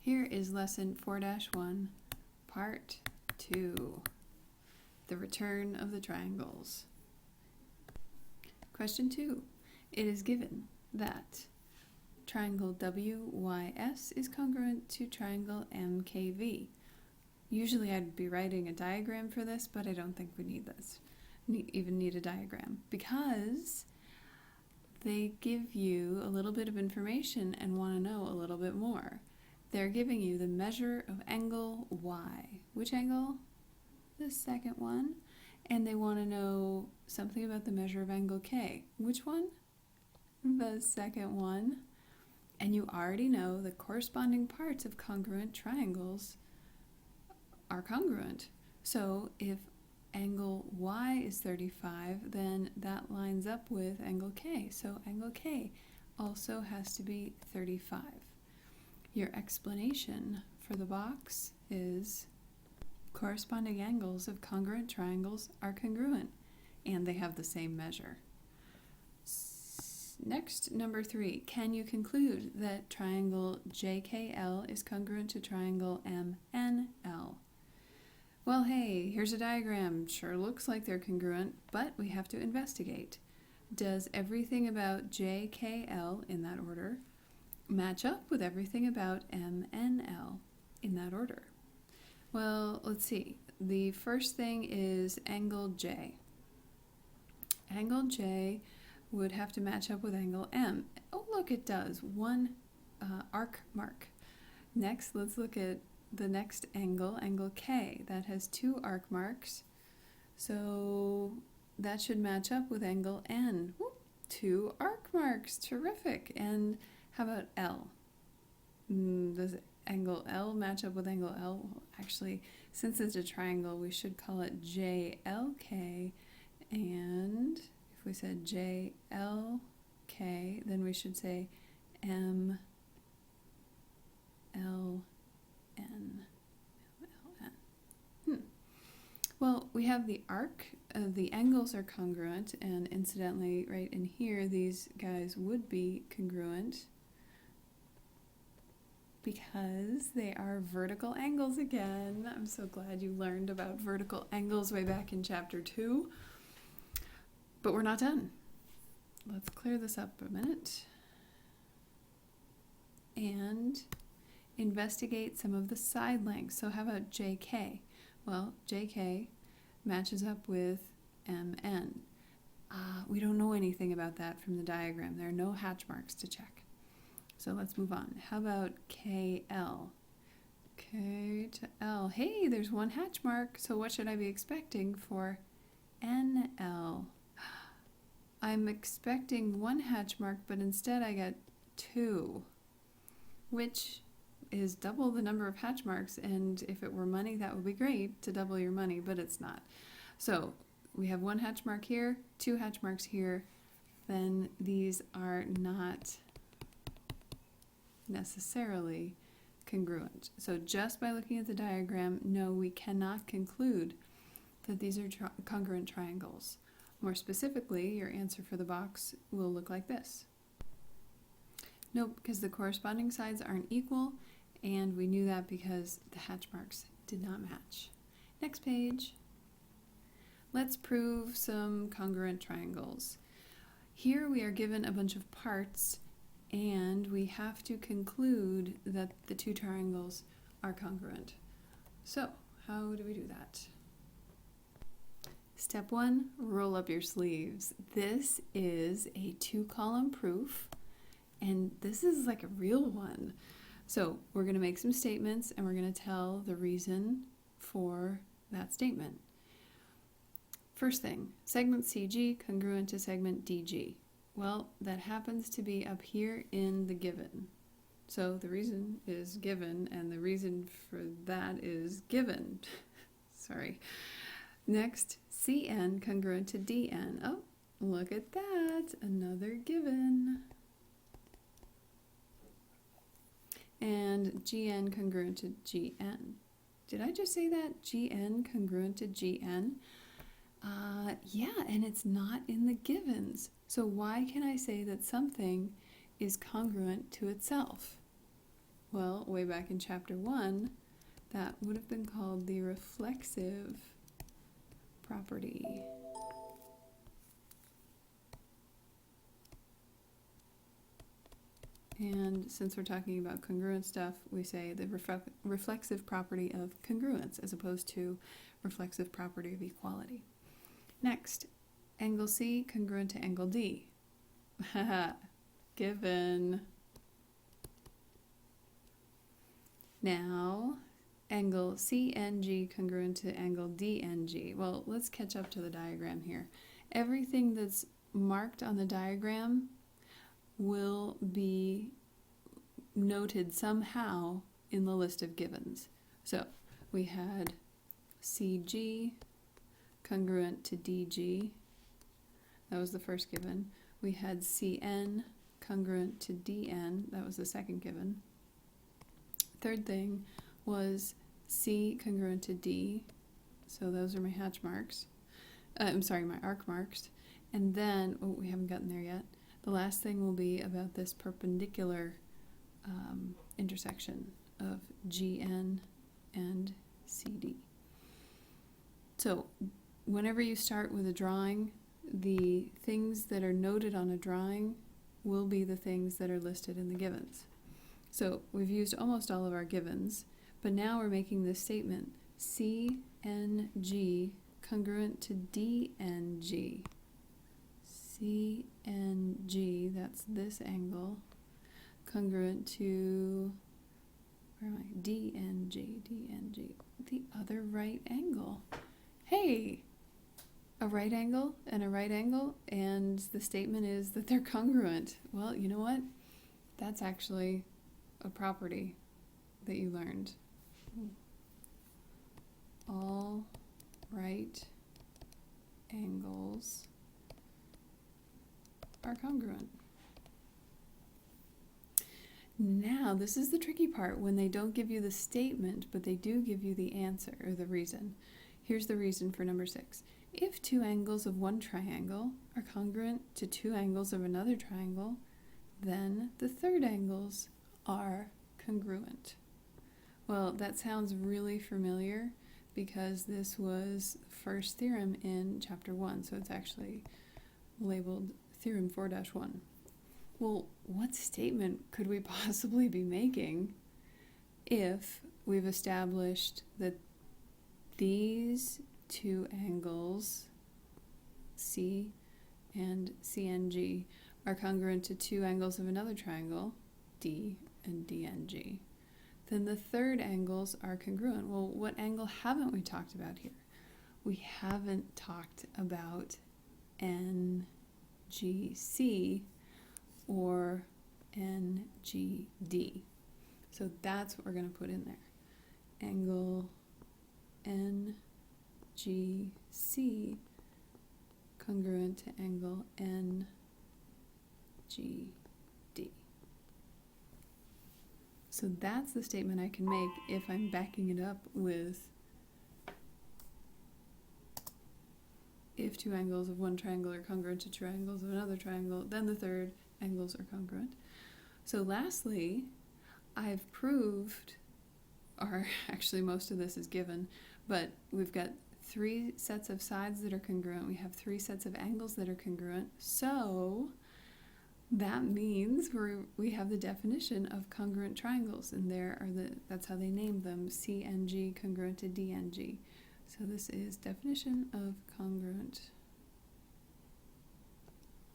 Here is lesson 4-1, part 2, the return of the triangles. Question 2. It is given that triangle WYS is congruent to triangle MKV. Usually I'd be writing a diagram for this, but I don't think we need this. Even need a diagram, because they give you a little bit of information and want to know a little bit more. They're giving you the measure of angle Y. Which angle? The second one. And they want to know something about the measure of angle K. Which one? The second one. And you already know the corresponding parts of congruent triangles are congruent. So if angle Y is 35, then that lines up with angle K. So angle K also has to be 35. Your explanation for the box is corresponding angles of congruent triangles are congruent, and they have the same measure. Next, number 3. Can you conclude that triangle JKL is congruent to triangle MNL? Well, hey, here's a diagram. Sure looks like they're congruent, but we have to investigate. Does everything about JKL, in that order, match up with everything about MNL in that order? Well, let's see. The first thing is angle J. Angle J would have to match up with angle M. Oh, look, it does. One arc mark. Next, let's look at the next angle, angle K. That has 2 arc marks. So that should match up with angle N. Woo, 2 arc marks. Terrific. And how about L? Does angle L match up with angle L? Well, actually, since it's a triangle, we should call it JLK. And if we said JLK, then we should say MLN. Well, we have the arc. The angles are congruent, and incidentally, right in here, these guys would be congruent because they are vertical angles again. I'm so glad you learned about vertical angles way back in chapter 2. But we're not done. Let's clear this up a minute and investigate some of the side lengths. So how about JK? Well, JK matches up with MN. We don't know anything about that from the diagram. There are no hatch marks to check. So let's move on. How about KL? K to L. Hey, there's 1 hatch mark. So what should I be expecting for NL? I'm expecting 1 hatch mark, but instead I get 2, which is double the number of hatch marks, and if it were money, that would be great to double your money, but it's not. So we have 1 hatch mark here, 2 hatch marks here, then these are not necessarily congruent. So just by looking at the diagram, no, we cannot conclude that these are congruent triangles. More specifically, your answer for the box will look like this. Nope, because the corresponding sides aren't equal, and we knew that because the hatch marks did not match. Next page. Let's prove some congruent triangles. Here we are given a bunch of parts, and we have to conclude that the 2 triangles are congruent. So, how do we do that? Step 1, roll up your sleeves. This is a 2-column proof, and this is like a real one. So we're going to make some statements, and we're going to tell the reason for that statement. First thing, segment CG congruent to segment DG. Well, that happens to be up here in the given. So the reason is given, and the reason for that is given. Sorry. Next, CN congruent to DN. Oh, look at that, another given. And GN congruent to GN. Did I just say that? GN congruent to GN? Yeah, and it's not in the givens. So why can I say that something is congruent to itself? Well, way back in chapter 1, that would have been called the reflexive property. And since we're talking about congruent stuff, we say the reflexive property of congruence as opposed to reflexive property of equality. Next, angle C congruent to angle D. Haha, given. Now, angle CNG congruent to angle DNG. Well, let's catch up to the diagram here. Everything that's marked on the diagram will be noted somehow in the list of givens. So we had CG congruent to DG. That was the first given. We had CN congruent to DN. That was the second given. Third thing was C congruent to D. So those are my hatch marks. My arc marks. And then, oh, we haven't gotten there yet. The last thing will be about this perpendicular intersection of GN and CD. So whenever you start with a drawing, the things that are noted on a drawing will be the things that are listed in the givens. So we've used almost all of our givens, but now we're making this statement, CNG congruent to DNG. CNG, that's this angle, congruent to, where am I? DNG, the other right angle. Hey, a right angle and a right angle, and the statement is that they're congruent. Well, you know what? That's actually a property that you learned. All right angles are congruent. Now, this is the tricky part when they don't give you the statement, but they do give you the answer or the reason. Here's the reason for number 6. If two angles of one triangle are congruent to two angles of another triangle, then the third angles are congruent. Well, that sounds really familiar because this was the first theorem in chapter 1, so it's actually labeled Theorem 4-1. Well, what statement could we possibly be making if we've established that these two angles, C and CNG, are congruent to two angles of another triangle, D and DNG? Then the third angles are congruent. Well, what angle haven't we talked about here? We haven't talked about NGC or NGD. So that's what we're going to put in there. Angle NGC congruent to angle NGD. So that's the statement I can make if I'm backing it up with if two angles of one triangle are congruent to two angles of another triangle, then the third angles are congruent. So lastly, I've proved, or actually most of this is given, but we've got 3 sets of sides that are congruent. We have 3 sets of angles that are congruent. So that means we have the definition of congruent triangles, and that's how they named them, CNG congruent to DNG. So this is definition of congruent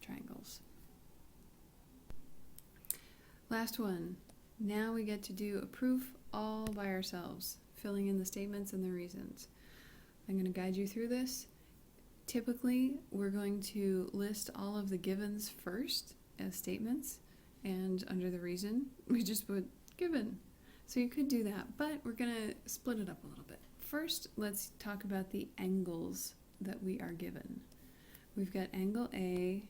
triangles. Last one. Now we get to do a proof all by ourselves, filling in the statements and the reasons. I'm going to guide you through this. Typically, we're going to list all of the givens first as statements, and under the reason, we just put given. So you could do that, but we're going to split it up a little bit. First, let's talk about the angles that we are given. We've got angle A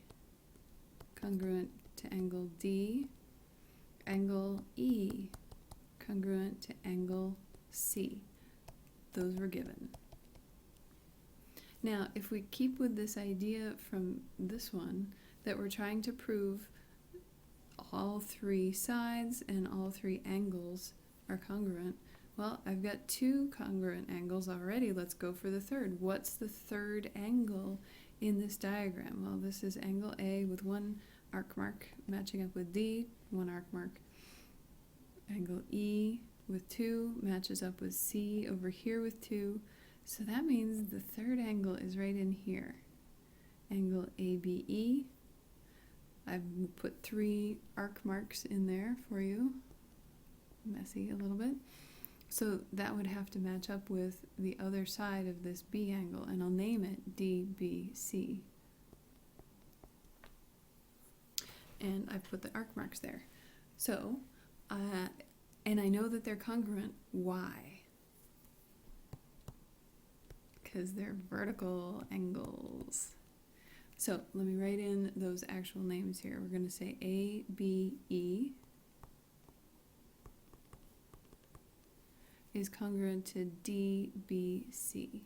congruent to angle D, angle E congruent to angle C. Those were given. Now, if we keep with this idea from this one, that we're trying to prove all three sides and all three angles are congruent. Well, I've got two congruent angles already. Let's go for the third. What's the third angle in this diagram? Well, this is angle A with one arc mark matching up with D, one arc mark. Angle E with 2 matches up with C over here with 2. So that means the third angle is right in here. Angle ABE. I've put 3 arc marks in there for you. Messy a little bit. So that would have to match up with the other side of this B angle, and I'll name it DBC. And I've put the arc marks there. So, and I know that they're congruent. Why? Because they're vertical angles. So let me write in those actual names here. We're going to say ABE is congruent to DBC.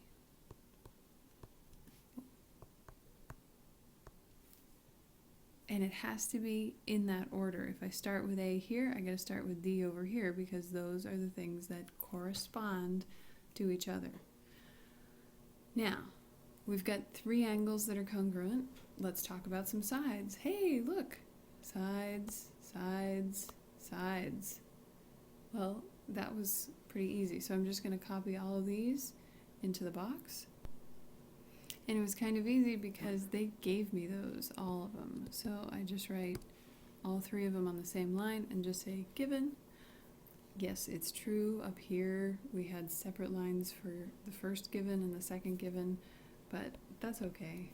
And it has to be in that order. If I start with A here, I got to start with D over here because those are the things that correspond to each other. Now, we've got 3 angles that are congruent. Let's talk about some sides. Hey, look! Sides, sides, sides. Well, that was pretty easy. So I'm just going to copy all of these into the box. And it was kind of easy because they gave me those, all of them. So I just write all 3 of them on the same line and just say given. Yes, it's true. Up here we had separate lines for the first given and the second given, but that's okay.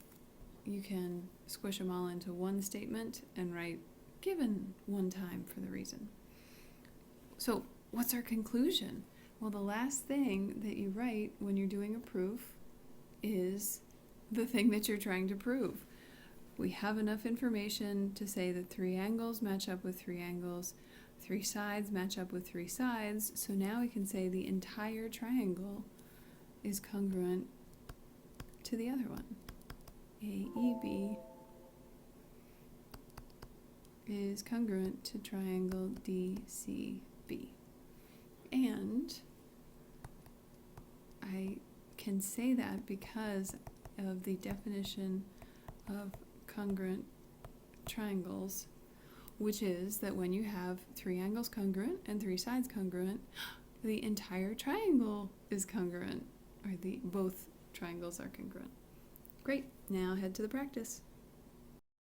You can squish them all into one statement and write given one time for the reason. So what's our conclusion? Well, the last thing that you write when you're doing a proof is the thing that you're trying to prove. We have enough information to say that 3 angles match up with 3 angles, 3 sides match up with 3 sides, so now we can say the entire triangle is congruent to the other one. AEB is congruent to triangle DCB. And I can say that because of the definition of congruent triangles, which is that when you have 3 angles congruent and 3 sides congruent, the entire triangle is congruent, or both triangles are congruent. Great, now head to the practice.